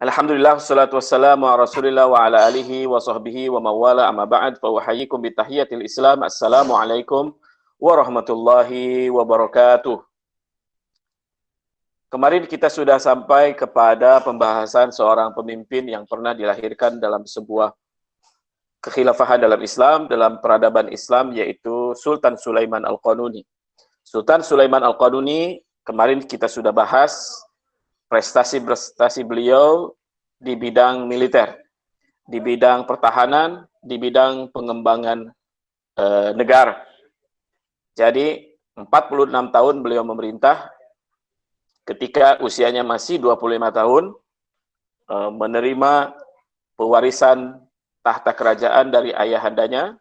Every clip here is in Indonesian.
Alhamdulillah, wassalatu wassalamu ala rasulillah wa ala alihi wa sahbihi wa mawala amma ba'd fa uhayyikum bitahiyatil islam. Assalamualaikum warahmatullahi wabarakatuh. Kemarin kita sudah sampai kepada pembahasan seorang pemimpin yang pernah dilahirkan dalam sebuah kekhilafahan dalam Islam, dalam peradaban Islam, yaitu Sultan Sulaiman Al-Qanuni. Sultan Sulaiman Al-Qanuni, kemarin kita sudah bahas prestasi-prestasi beliau di bidang militer, di bidang pertahanan, di bidang pengembangan negara. Jadi 46 tahun beliau memerintah, ketika usianya masih 25 tahun, menerima pewarisan tahta kerajaan dari ayahandanya,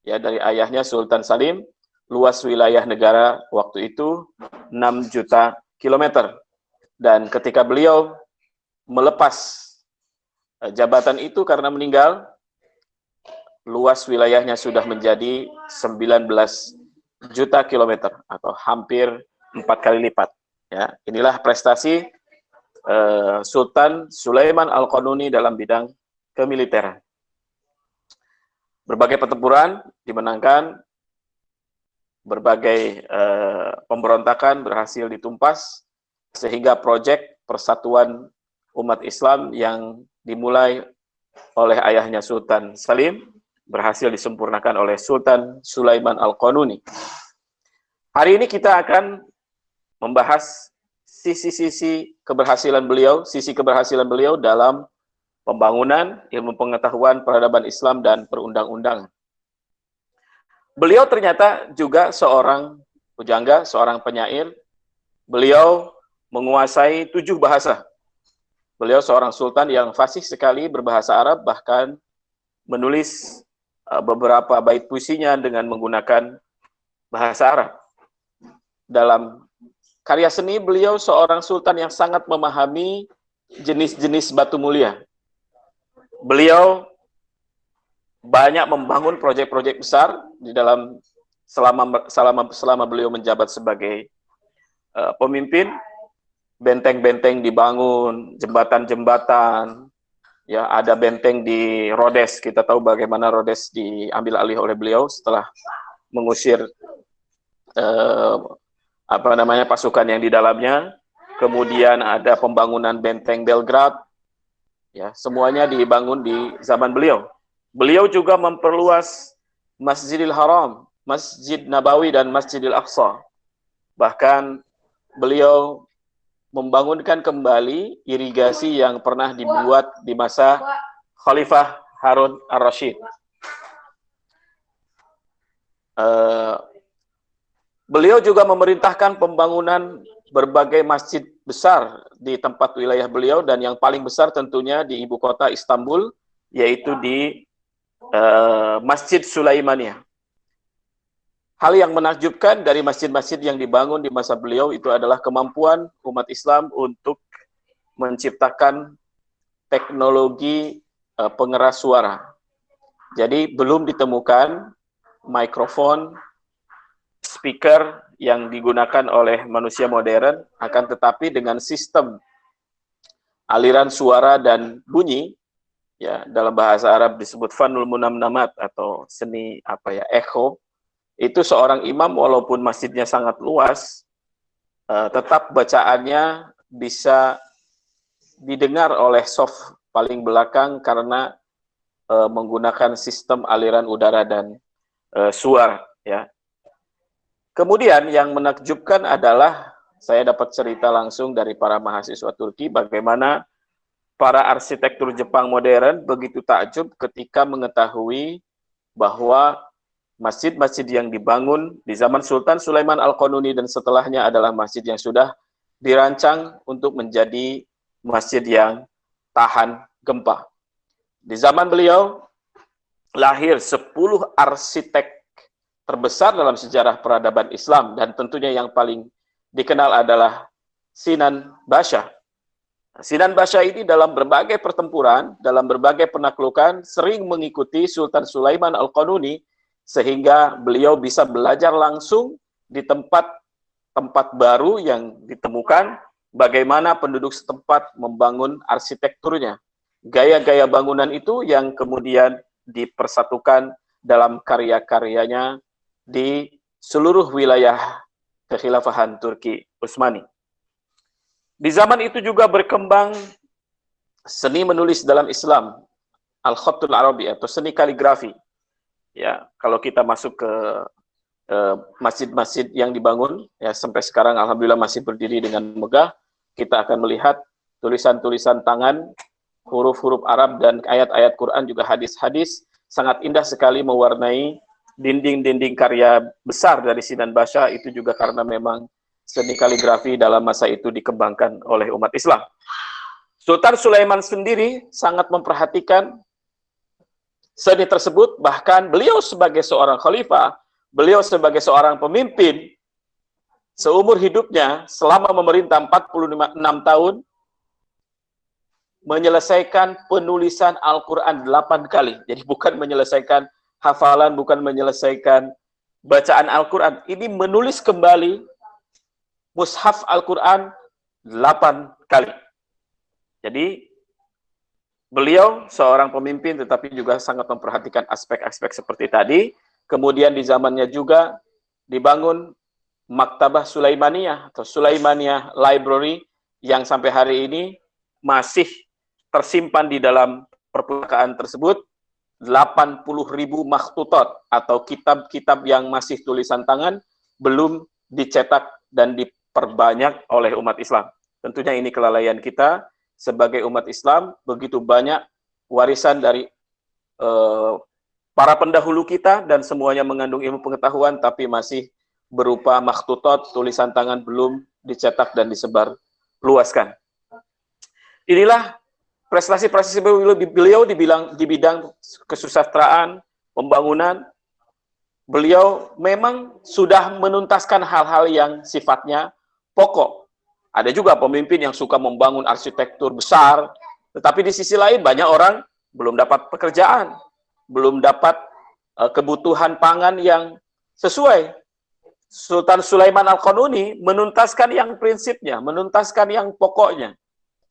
ya, dari ayahnya Sultan Salim. Luas wilayah negara waktu itu 6 juta kilometer. Dan ketika beliau melepas jabatan itu karena meninggal, luas wilayahnya sudah menjadi 19 juta kilometer atau hampir 4 kali lipat. Ya, inilah prestasi Sultan Sulaiman Al-Qanuni dalam bidang kemiliteran. Berbagai pertempuran dimenangkan, berbagai pemberontakan berhasil ditumpas, sehingga proyek persatuan umat Islam yang dimulai oleh ayahnya Sultan Salim berhasil disempurnakan oleh Sultan Sulaiman Al-Qanuni. Hari ini kita akan membahas sisi-sisi keberhasilan beliau dalam pembangunan ilmu pengetahuan peradaban Islam dan perundang-undangan. Beliau ternyata juga seorang pujangga, seorang penyair. Beliau menguasai 7 bahasa. Beliau seorang sultan yang fasih sekali berbahasa Arab, bahkan menulis beberapa bait puisinya dengan menggunakan bahasa Arab. Dalam karya seni, beliau seorang sultan yang sangat memahami jenis-jenis batu mulia. Beliau banyak membangun proyek-proyek besar di dalam selama beliau menjabat sebagai pemimpin. Benteng-benteng dibangun, jembatan-jembatan, ya, ada benteng di Rhodes. Kita tahu bagaimana Rhodes diambil alih oleh beliau setelah mengusir pasukan yang di dalamnya. Kemudian ada pembangunan benteng Belgrade, ya, semuanya dibangun di zaman beliau. Beliau juga memperluas Masjidil Haram, Masjid Nabawi, dan Masjidil Aqsa. Bahkan beliau membangunkan kembali irigasi yang pernah dibuat di masa Khalifah Harun Ar-Rasyid. Beliau juga memerintahkan pembangunan berbagai masjid besar di tempat wilayah beliau, dan yang paling besar tentunya di ibu kota Istanbul, yaitu di Masjid Sulaimaniyah. Hal yang menakjubkan dari masjid-masjid yang dibangun di masa beliau itu adalah kemampuan umat Islam untuk menciptakan teknologi pengeras suara. Jadi belum ditemukan mikrofon, speaker yang digunakan oleh manusia modern, akan tetapi dengan sistem aliran suara dan bunyi, ya, dalam bahasa Arab disebut fanul munamnamat atau seni echo. Itu seorang imam walaupun masjidnya sangat luas, tetap bacaannya bisa didengar oleh soft paling belakang karena menggunakan sistem aliran udara dan suara. Ya. Kemudian yang menakjubkan adalah saya dapat cerita langsung dari para mahasiswa Turki bagaimana para arsitektur Jepang modern begitu takjub ketika mengetahui bahwa masjid-masjid yang dibangun di zaman Sultan Sulaiman Al-Qanuni dan setelahnya adalah masjid yang sudah dirancang untuk menjadi masjid yang tahan gempa. Di zaman beliau, lahir 10 arsitek terbesar dalam sejarah peradaban Islam, dan tentunya yang paling dikenal adalah Sinan Basha. Sinan Basha ini dalam berbagai pertempuran, dalam berbagai penaklukan, sering mengikuti Sultan Sulaiman Al-Qanuni, sehingga beliau bisa belajar langsung di tempat baru yang ditemukan bagaimana penduduk setempat membangun arsitekturnya. Gaya-gaya bangunan itu yang kemudian dipersatukan dalam karya-karyanya di seluruh wilayah kekhilafahan Turki Utsmani. Di zaman itu juga berkembang seni menulis dalam Islam, al-khattul arabi atau seni kaligrafi. Ya, kalau kita masuk ke masjid-masjid yang dibangun, ya sampai sekarang alhamdulillah masih berdiri dengan megah, kita akan melihat tulisan-tulisan tangan, huruf-huruf Arab dan ayat-ayat Quran juga hadis-hadis sangat indah sekali mewarnai dinding-dinding karya besar dari Sinan Basha. Itu juga karena memang seni kaligrafi dalam masa itu dikembangkan oleh umat Islam. Sultan Sulaiman sendiri sangat memperhatikan seni tersebut, bahkan beliau sebagai seorang khalifah, beliau sebagai seorang pemimpin, seumur hidupnya selama memerintah 46 tahun, menyelesaikan penulisan Al-Quran 8 kali. Jadi bukan menyelesaikan hafalan, bukan menyelesaikan bacaan Al-Quran. Ini menulis kembali mushaf Al-Quran 8 kali. Jadi beliau seorang pemimpin tetapi juga sangat memperhatikan aspek-aspek seperti tadi. Kemudian di zamannya juga dibangun Maktabah Sulaimaniyah atau Sulaimaniyah Library yang sampai hari ini masih tersimpan di dalam perpustakaan tersebut 80.000 makhtutat atau kitab-kitab yang masih tulisan tangan belum dicetak dan diperbanyak oleh umat Islam. Tentunya ini kelalaian kita sebagai umat Islam, begitu banyak warisan dari para pendahulu kita dan semuanya mengandung ilmu pengetahuan tapi masih berupa makhtutat, tulisan tangan belum dicetak dan disebar luaskan. Inilah prestasi-prestasi beliau di bidang kesusastraan, pembangunan. Beliau memang sudah menuntaskan hal-hal yang sifatnya pokok. Ada juga pemimpin yang suka membangun arsitektur besar, tetapi di sisi lain banyak orang belum dapat pekerjaan, belum dapat kebutuhan pangan yang sesuai. Sultan Sulaiman Al-Qanuni menuntaskan yang prinsipnya, menuntaskan yang pokoknya.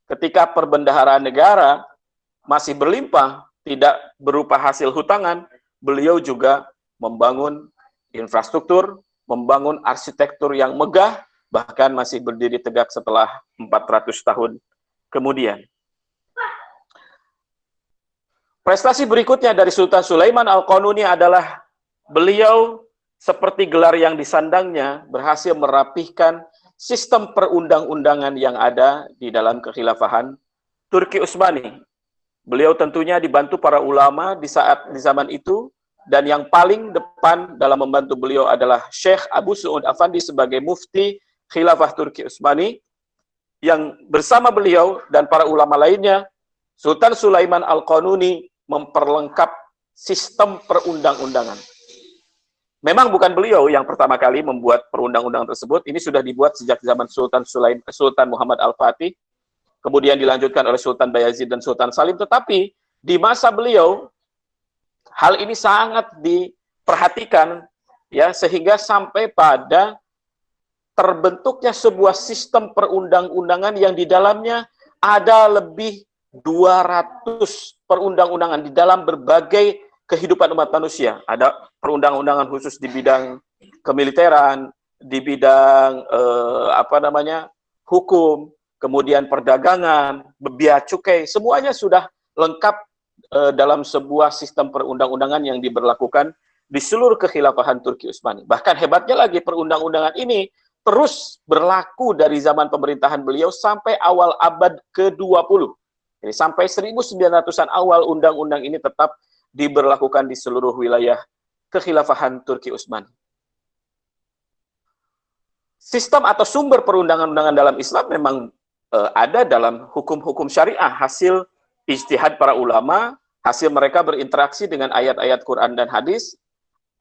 Ketika perbendaharaan negara masih berlimpah, tidak berupa hasil hutangan, beliau juga membangun infrastruktur, membangun arsitektur yang megah, bahkan masih berdiri tegak setelah 400 tahun kemudian. Prestasi berikutnya dari Sultan Sulaiman Al-Qanuni adalah beliau seperti gelar yang disandangnya berhasil merapihkan sistem perundang-undangan yang ada di dalam kekhilafahan Turki Utsmani. Beliau tentunya dibantu para ulama di zaman itu, dan yang paling depan dalam membantu beliau adalah Syekh Abu Su'ud Afandi sebagai mufti khilafah Turki Utsmani, yang bersama beliau dan para ulama lainnya, Sultan Sulaiman Al-Qanuni memperlengkap sistem perundang-undangan. Memang bukan beliau yang pertama kali membuat perundang-undangan tersebut, ini sudah dibuat sejak zaman Sultan Muhammad Al-Fatih, kemudian dilanjutkan oleh Sultan Bayazid dan Sultan Salim, tetapi di masa beliau, hal ini sangat diperhatikan, ya, sehingga sampai pada terbentuknya sebuah sistem perundang-undangan yang di dalamnya ada lebih 200 perundang-undangan di dalam berbagai kehidupan umat manusia. Ada perundang-undangan khusus di bidang kemiliteran, di bidang hukum, kemudian perdagangan, bea cukai, semuanya sudah lengkap dalam sebuah sistem perundang-undangan yang diberlakukan di seluruh kekhilafahan Turki Utsmani. Bahkan hebatnya lagi, perundang-undangan ini terus berlaku dari zaman pemerintahan beliau sampai awal abad ke-20. Jadi sampai 1900-an awal undang-undang ini tetap diberlakukan di seluruh wilayah kekhilafahan Turki Utsmani. Sistem atau sumber perundang-undangan dalam Islam memang ada dalam hukum-hukum syariah, hasil ijtihad para ulama, hasil mereka berinteraksi dengan ayat-ayat Quran dan hadis,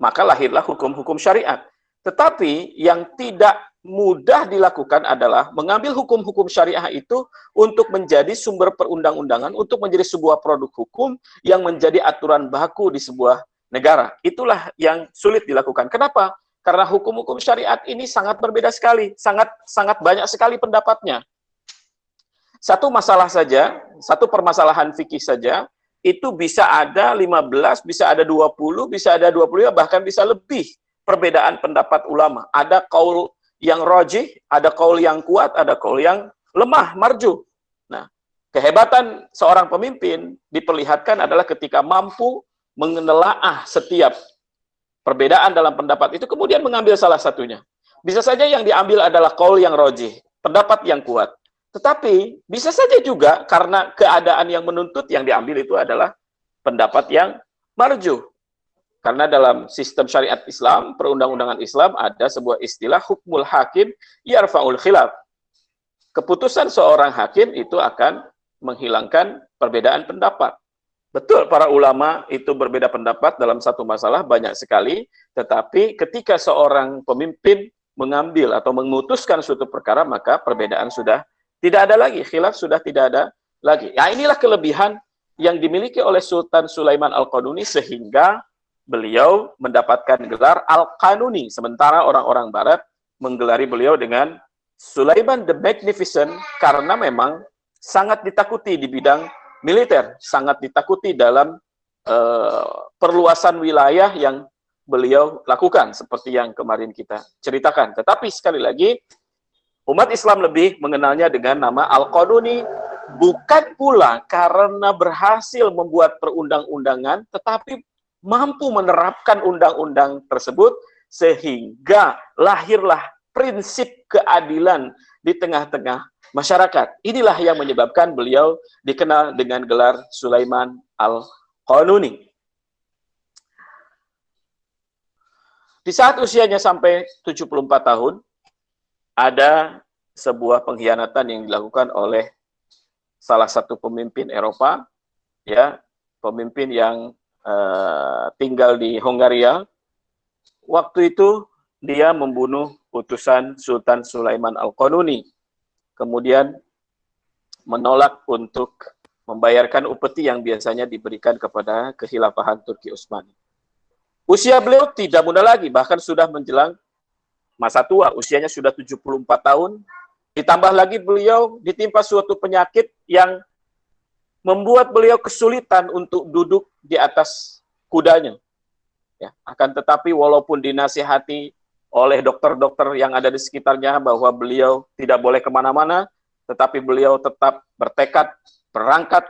maka lahirlah hukum-hukum syariat. Tetapi yang tidak mudah dilakukan adalah mengambil hukum-hukum syariah itu untuk menjadi sumber perundang-undangan, untuk menjadi sebuah produk hukum yang menjadi aturan baku di sebuah negara. Itulah yang sulit dilakukan. Kenapa? Karena hukum-hukum syariat ini sangat berbeda sekali, sangat banyak sekali pendapatnya. Satu masalah saja, satu permasalahan fikih saja, itu bisa ada 15, bisa ada 20, bisa ada 25, bahkan bisa lebih perbedaan pendapat ulama. Ada kaul yang rajih, ada kaul yang kuat, ada kaul yang lemah, marjuh. Nah, kehebatan seorang pemimpin diperlihatkan adalah ketika mampu menelaah setiap perbedaan dalam pendapat itu, kemudian mengambil salah satunya. Bisa saja yang diambil adalah kaul yang rajih, pendapat yang kuat. Tetapi bisa saja juga karena keadaan yang menuntut yang diambil itu adalah pendapat yang marjuh. Karena dalam sistem syariat Islam, perundang-undangan Islam, ada sebuah istilah hukmul hakim yarfa'ul khilaf. Keputusan seorang hakim itu akan menghilangkan perbedaan pendapat. Betul, para ulama itu berbeda pendapat dalam satu masalah banyak sekali, tetapi ketika seorang pemimpin mengambil atau memutuskan suatu perkara, maka perbedaan sudah tidak ada lagi, khilaf sudah tidak ada lagi. Nah, inilah kelebihan yang dimiliki oleh Sultan Sulaiman Al-Qanuni sehingga beliau mendapatkan gelar Al-Qanuni, sementara orang-orang barat menggelari beliau dengan Sulaiman the Magnificent karena memang sangat ditakuti di bidang militer, sangat ditakuti dalam perluasan wilayah yang beliau lakukan seperti yang kemarin kita ceritakan. Tetapi sekali lagi umat Islam lebih mengenalnya dengan nama Al-Qanuni, bukan pula karena berhasil membuat perundang-undangan, tetapi mampu menerapkan undang-undang tersebut, sehingga lahirlah prinsip keadilan di tengah-tengah masyarakat. Inilah yang menyebabkan beliau dikenal dengan gelar Sulaiman Al-Qanuni. Di saat usianya sampai 74 tahun, ada sebuah pengkhianatan yang dilakukan oleh salah satu pemimpin Eropa, ya, pemimpin yang tinggal di Hongaria. Waktu itu dia membunuh utusan Sultan Sulaiman Al-Qanuni, kemudian menolak untuk membayarkan upeti yang biasanya diberikan kepada kekhilafahan Turki Utsmani. Usia beliau tidak muda lagi, bahkan sudah menjelang masa tua, usianya sudah 74 tahun, ditambah lagi beliau ditimpa suatu penyakit yang membuat beliau kesulitan untuk duduk di atas kudanya. Ya, akan tetapi walaupun dinasihati oleh dokter-dokter yang ada di sekitarnya bahwa beliau tidak boleh kemana-mana, tetapi beliau tetap bertekad berangkat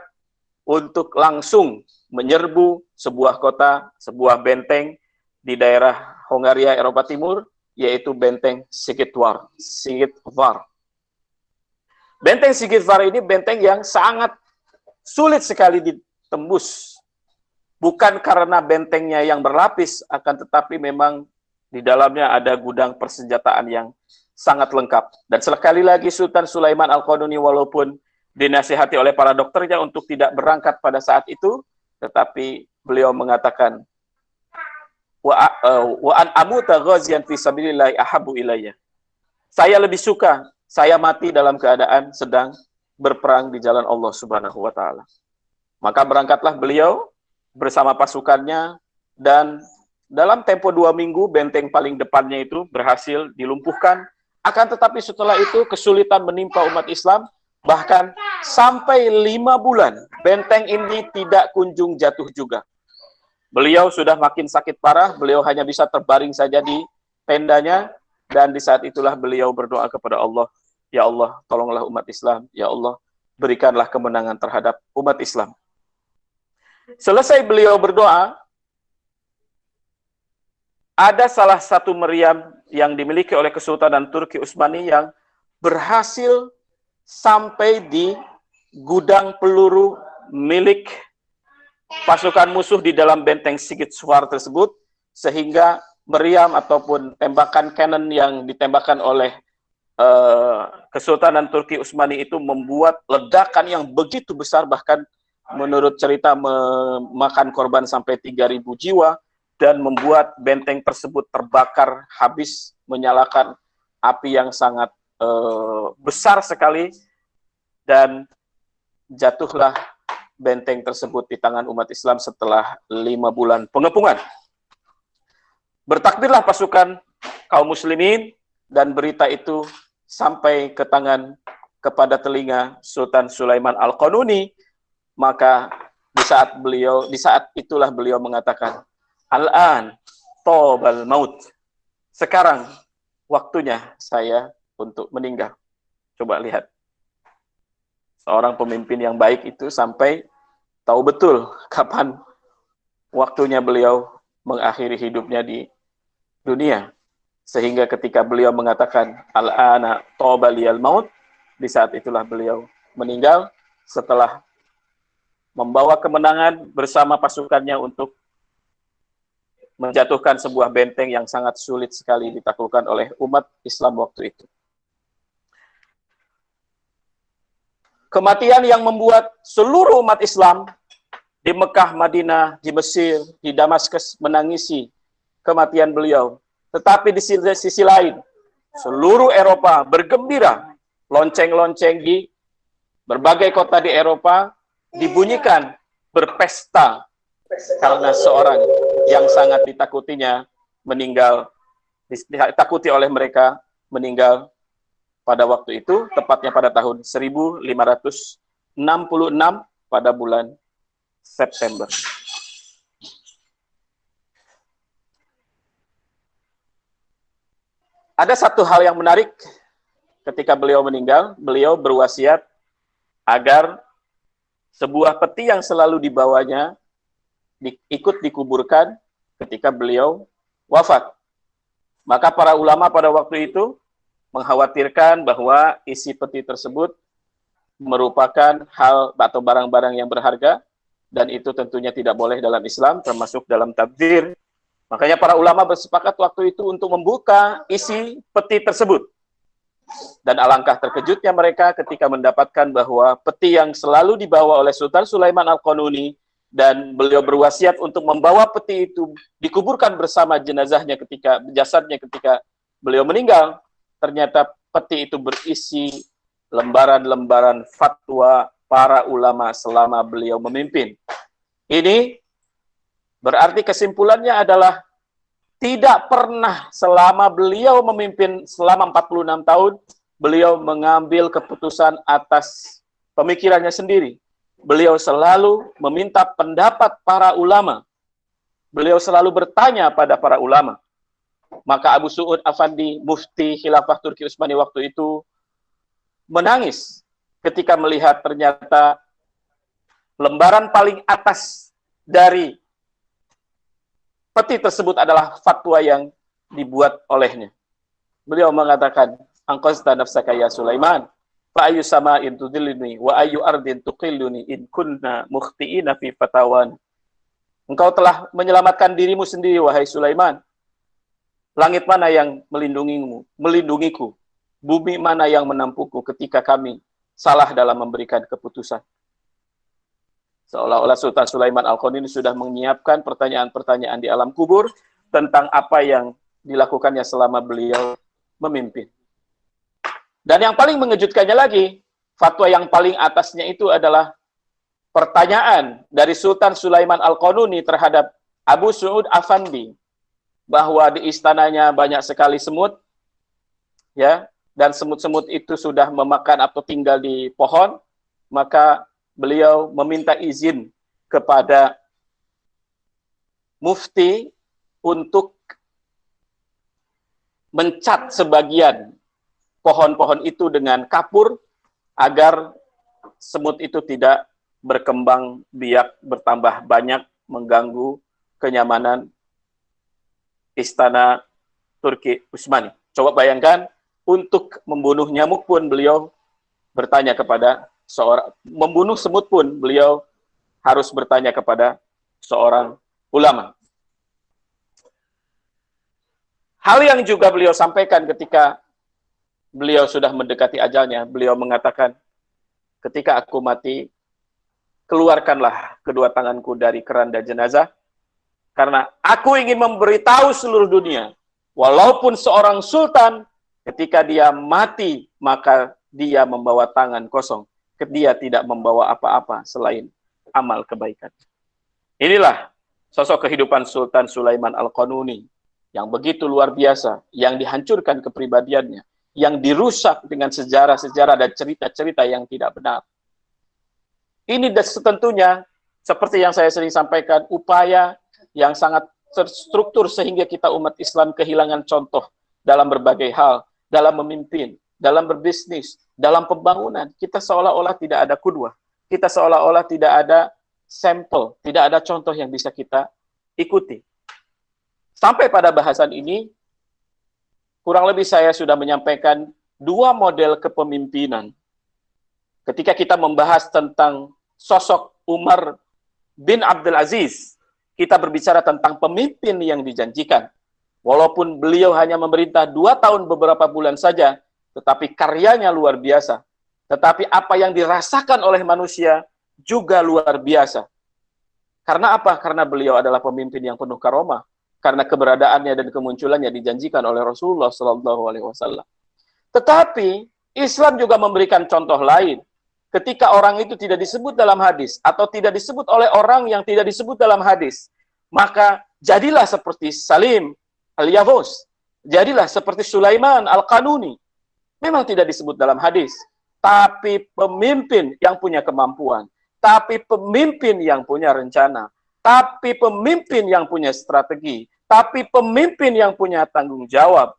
untuk langsung menyerbu sebuah kota, sebuah benteng di daerah Hongaria, Eropa Timur, yaitu benteng Sigitvar. Benteng Sigitvar ini benteng yang sangat sulit sekali ditembus. Bukan karena bentengnya yang berlapis, akan tetapi memang di dalamnya ada gudang persenjataan yang sangat lengkap. Dan sekali lagi Sultan Sulaiman Al-Qanuni walaupun dinasihati oleh para dokternya untuk tidak berangkat pada saat itu, tetapi beliau mengatakan, wa an amuta ghaziyan fi sabilillah ahabbu ilayya. Saya lebih suka saya mati dalam keadaan sedang berperang di jalan Allah Subhanahu wa taala. Maka berangkatlah beliau bersama pasukannya, dan dalam tempo 2 minggu benteng paling depannya itu berhasil dilumpuhkan. Akan tetapi setelah itu kesulitan menimpa umat Islam, bahkan sampai 5 bulan benteng ini tidak kunjung jatuh juga. Beliau sudah makin sakit parah, beliau hanya bisa terbaring saja di tendanya, dan di saat itulah beliau berdoa kepada Allah, ya Allah, tolonglah umat Islam, ya Allah, berikanlah kemenangan terhadap umat Islam. Selesai beliau berdoa, ada salah satu meriam yang dimiliki oleh Kesultanan Turki Utsmani yang berhasil sampai di gudang peluru milik pasukan musuh di dalam benteng Sigitvar tersebut, sehingga meriam ataupun tembakan cannon yang ditembakkan oleh Kesultanan Turki Utsmani itu membuat ledakan yang begitu besar, bahkan menurut cerita memakan korban sampai 3.000 jiwa, dan membuat benteng tersebut terbakar habis, menyalakan api yang sangat besar sekali, dan jatuhlah benteng tersebut di tangan umat Islam setelah 5 bulan pengepungan. Bertakbirlah pasukan kaum muslimin, dan berita itu sampai ke tangan kepada telinga Sultan Sulaiman Al-Qanuni, maka di saat itulah beliau mengatakan, "Al-an tobal maut." Sekarang waktunya saya untuk meninggal. Coba lihat. Seorang pemimpin yang baik itu sampai tahu betul kapan waktunya beliau mengakhiri hidupnya di dunia. Sehingga ketika beliau mengatakan, "Al-ana tobaliyal maut," di saat itulah beliau meninggal setelah membawa kemenangan bersama pasukannya untuk menjatuhkan sebuah benteng yang sangat sulit sekali ditaklukkan oleh umat Islam waktu itu. Kematian yang membuat seluruh umat Islam di Mekah, Madinah, di Mesir, di Damaskus menangisi kematian beliau. Tetapi di sisi lain, seluruh Eropa bergembira. Lonceng-lonceng di berbagai kota di Eropa dibunyikan, berpesta karena seorang yang sangat ditakutinya meninggal, ditakuti oleh mereka meninggal pada waktu itu, tepatnya pada tahun 1566 pada bulan September. Ada satu hal yang menarik ketika beliau meninggal, beliau berwasiat agar sebuah peti yang selalu dibawanya ikut dikuburkan ketika beliau wafat. Maka para ulama pada waktu itu mengkhawatirkan bahwa isi peti tersebut merupakan hal atau barang-barang yang berharga, dan itu tentunya tidak boleh dalam Islam, termasuk dalam tabdzir. Makanya para ulama bersepakat waktu itu untuk membuka isi peti tersebut. Dan alangkah terkejutnya mereka ketika mendapatkan bahwa peti yang selalu dibawa oleh Sultan Sulaiman Al-Qanuni, dan beliau berwasiat untuk membawa peti itu dikuburkan bersama jasadnya ketika beliau meninggal, ternyata peti itu berisi lembaran-lembaran fatwa para ulama selama beliau memimpin. Ini berarti kesimpulannya adalah tidak pernah selama beliau memimpin selama 46 tahun, beliau mengambil keputusan atas pemikirannya sendiri. Beliau selalu meminta pendapat para ulama. Beliau selalu bertanya pada para ulama. Maka Abu Su'ud Afandi, mufti Khilafah Turki Utsmani waktu itu, menangis ketika melihat ternyata lembaran paling atas dari peti tersebut adalah fatwa yang dibuat olehnya. Beliau mengatakan, "Anqazta nafsaka ya Sulaiman, fa ayyu sama'in tudilluni wa ayyu ardin tuqilluni in kunna mukhti'ina fi fatawan." Engkau telah menyelamatkan dirimu sendiri, wahai Sulaiman. Langit mana yang melindungiku? Bumi mana yang menampungku ketika kami salah dalam memberikan keputusan? Seolah-olah Sultan Sulaiman Al-Qanuni sudah menyiapkan pertanyaan-pertanyaan di alam kubur tentang apa yang dilakukannya selama beliau memimpin. Dan yang paling mengejutkannya lagi, fatwa yang paling atasnya itu adalah pertanyaan dari Sultan Sulaiman Al-Qanuni terhadap Abu Su'ud Afandi, bahwa di istananya banyak sekali semut, ya, dan semut-semut itu sudah memakan atau tinggal di pohon, maka beliau meminta izin kepada mufti untuk mencat sebagian pohon-pohon itu dengan kapur agar semut itu tidak berkembang biak bertambah banyak mengganggu kenyamanan istana Turki Utsmani. Coba bayangkan, untuk membunuh nyamuk pun beliau bertanya kepada membunuh semut pun beliau harus bertanya kepada seorang ulama. Hal yang juga beliau sampaikan ketika beliau sudah mendekati ajalnya, beliau mengatakan, "Ketika aku mati, keluarkanlah kedua tanganku dari keranda jenazah, karena aku ingin memberitahu seluruh dunia, walaupun seorang sultan, ketika dia mati, maka dia membawa tangan kosong. Dia tidak membawa apa-apa selain amal kebaikan." Inilah sosok kehidupan Sultan Sulaiman Al-Qanuni yang begitu luar biasa, yang dihancurkan kepribadiannya, yang dirusak dengan sejarah-sejarah dan cerita-cerita yang tidak benar. Ini tentunya, seperti yang saya sering sampaikan, upaya yang sangat terstruktur sehingga kita umat Islam kehilangan contoh dalam berbagai hal, dalam memimpin, dalam berbisnis, dalam pembangunan. Kita seolah-olah tidak ada qudwah, kita seolah-olah tidak ada sampel, tidak ada contoh yang bisa kita ikuti. Sampai pada bahasan ini, kurang lebih saya sudah menyampaikan dua model kepemimpinan. Ketika kita membahas tentang sosok Umar bin Abdul Aziz, kita berbicara tentang pemimpin yang dijanjikan. Walaupun beliau hanya memerintah 2 tahun beberapa bulan saja, tetapi karyanya luar biasa. Tetapi apa yang dirasakan oleh manusia juga luar biasa. Karena apa? Karena beliau adalah pemimpin yang penuh karomah. Karena keberadaannya dan kemunculannya dijanjikan oleh Rasulullah SAW. Tetapi Islam juga memberikan contoh lain. Ketika orang itu tidak disebut dalam hadis atau tidak disebut oleh orang yang tidak disebut dalam hadis, maka jadilah seperti Salim Al-Yavuz, jadilah seperti Sulaiman Al-Qanuni. Memang tidak disebut dalam hadis, tapi pemimpin yang punya kemampuan, tapi pemimpin yang punya rencana, tapi pemimpin yang punya strategi, tapi pemimpin yang punya tanggung jawab,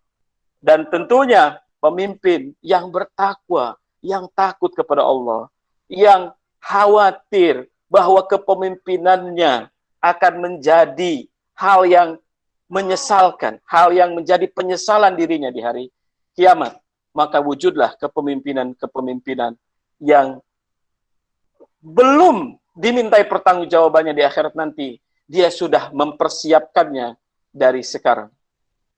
dan tentunya pemimpin yang bertakwa, yang takut kepada Allah, yang khawatir bahwa kepemimpinannya akan menjadi hal yang menyesalkan, hal yang menjadi penyesalan dirinya di hari kiamat. Maka wujudlah kepemimpinan-kepemimpinan yang belum dimintai pertanggungjawabannya di akhirat nanti, dia sudah mempersiapkannya dari sekarang.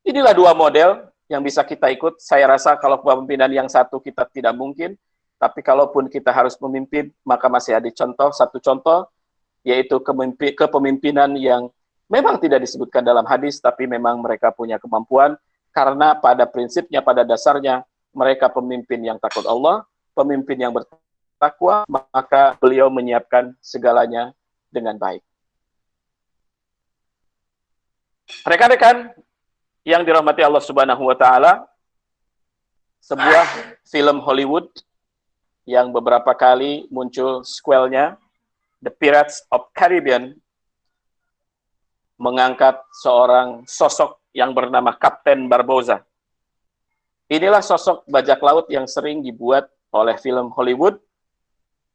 Inilah dua model yang bisa kita ikut. Saya rasa kalau kepemimpinan yang satu kita tidak mungkin, tapi kalaupun kita harus memimpin, maka masih ada satu contoh, yaitu kepemimpinan yang memang tidak disebutkan dalam hadis, tapi memang mereka punya kemampuan, karena pada prinsipnya, pada dasarnya, mereka pemimpin yang takut Allah, pemimpin yang bertakwa, maka beliau menyiapkan segalanya dengan baik. Rekan-rekan yang dirahmati Allah Subhanahu wa Ta'ala, sebuah film Hollywood yang beberapa kali muncul sequelnya, The Pirates of Caribbean, mengangkat seorang sosok yang bernama Kapten Barbossa. Inilah sosok bajak laut yang sering dibuat oleh film Hollywood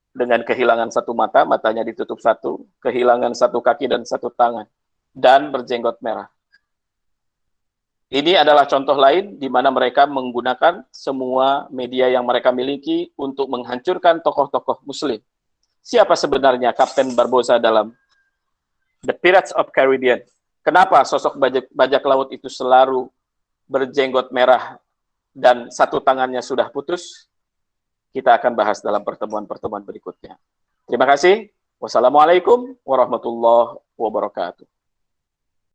dengan kehilangan satu mata, matanya ditutup satu, kehilangan satu kaki dan satu tangan, dan berjenggot merah. Ini adalah contoh lain di mana mereka menggunakan semua media yang mereka miliki untuk menghancurkan tokoh-tokoh muslim. Siapa sebenarnya Kapten Barbossa dalam The Pirates of Caribbean? Kenapa sosok bajak laut itu selalu berjenggot merah dan satu tangannya sudah putus? Kita akan bahas dalam pertemuan-pertemuan berikutnya. Terima kasih. Wassalamualaikum warahmatullahi wabarakatuh.